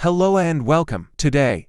Hello and welcome. Today,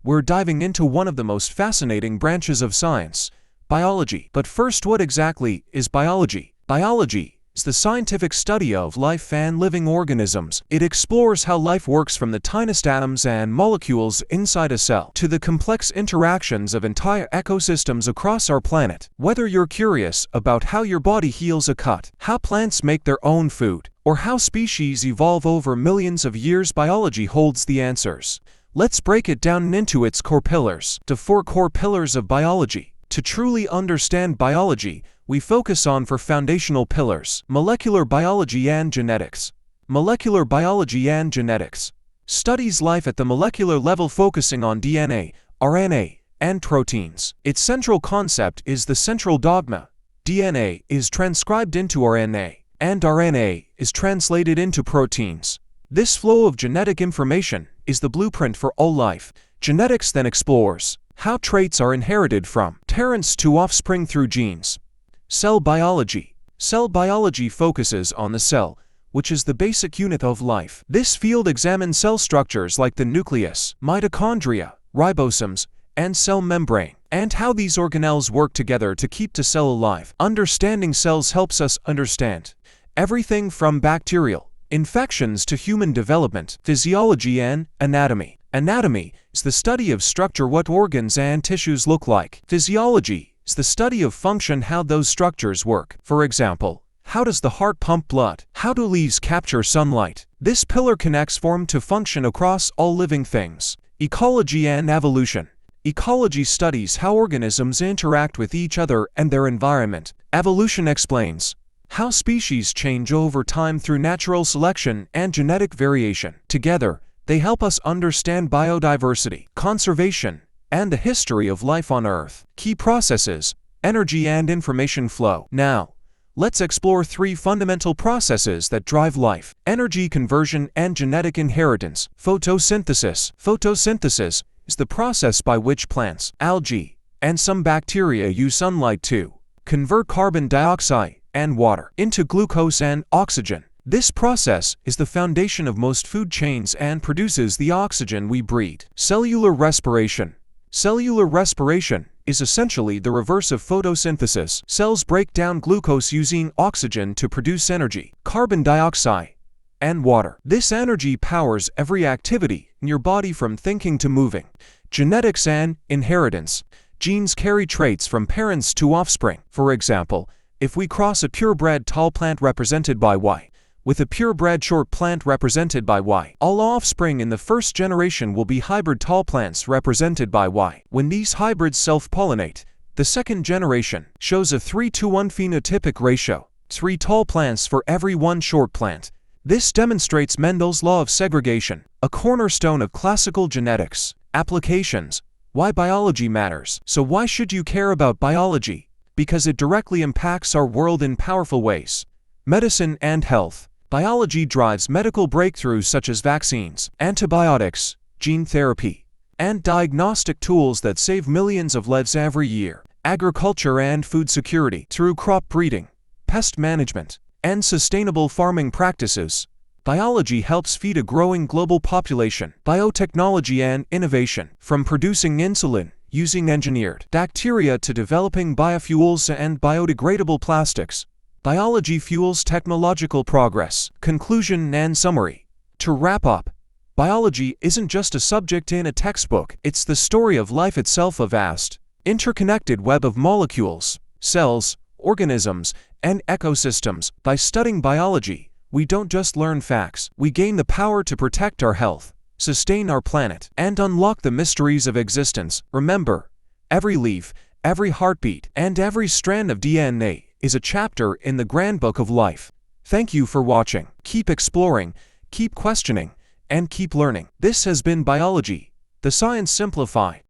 we're diving into one of the most fascinating branches of science, biology. But first, what exactly is biology? Biology is the scientific study of life and living organisms. It explores how life works from the tiniest atoms and molecules inside a cell to the complex interactions of entire ecosystems across our planet. Whether you're curious about how your body heals a cut, how plants make their own food, or how species evolve over millions of years, biology holds the answers. Let's break it down into its core pillars. The four core pillars of biology. To truly understand biology, we focus on four foundational pillars: molecular biology and genetics. Molecular biology and genetics studies life at the molecular level, focusing on DNA, RNA, and proteins. Its central concept is the central dogma. DNA is transcribed into RNA, and RNA is translated into proteins. This flow of genetic information is the blueprint for all life. Genetics then explores how traits are inherited from parents to offspring through genes. Cell biology. Cell biology focuses on the cell, which is the basic unit of life. This field examines cell structures like the nucleus, mitochondria, ribosomes, and cell membrane, and how these organelles work together to keep the cell alive. Understanding cells helps us understand everything from bacterial infections to human development. Physiology and anatomy. Anatomy is the study of structure, what organs and tissues look like. Physiology is the study of function, how those structures work. For example, how does the heart pump blood? How do leaves capture sunlight? This pillar connects form to function across all living things. Ecology and evolution. Ecology studies how organisms interact with each other and their environment. Evolution explains how species change over time through natural selection and genetic variation. Together, they help us understand biodiversity, conservation, and the history of life on Earth. Key processes: energy and information flow. Now, let's explore three fundamental processes that drive life: energy conversion and genetic inheritance. Photosynthesis. Photosynthesis is the process by which plants, algae, and some bacteria use sunlight to convert carbon dioxide and water into glucose and oxygen. This process is the foundation of most food chains and produces the oxygen we breathe. Cellular respiration. Cellular respiration is essentially the reverse of photosynthesis. Cells break down glucose using oxygen to produce energy, carbon dioxide, and water. This energy powers every activity in your body, from thinking to moving. Genetics and inheritance. Genes carry traits from parents to offspring. For example, if we cross a purebred tall plant represented by Y with a purebred short plant represented by Y, all offspring in the first generation will be hybrid tall plants represented by Y. When these hybrids self-pollinate, the second generation shows a 3:1 phenotypic ratio, 3 tall plants for every 1 short plant. This demonstrates Mendel's law of segregation, a cornerstone of classical genetics. Applications. Why biology matters. So why should you care about biology? Because it directly impacts our world in powerful ways. Medicine and health. Biology drives medical breakthroughs such as vaccines, antibiotics, gene therapy, and diagnostic tools that save millions of lives every year. Agriculture and food security. Through crop breeding, pest management, and sustainable farming practices, biology helps feed a growing global population. Biotechnology and innovation. From producing insulin using engineered bacteria to developing biofuels and biodegradable plastics, biology fuels technological progress. Conclusion and summary. To wrap up, biology isn't just a subject in a textbook, it's the story of life itself, a vast, interconnected web of molecules, cells, organisms, and ecosystems. By studying biology, we don't just learn facts, we gain the power to protect our health, sustain our planet, and unlock the mysteries of existence. Remember, every leaf, every heartbeat, and every strand of DNA is a chapter in the grand book of life. Thank you for watching. Keep exploring, keep questioning, and keep learning. This has been Biology, the Science Simplified.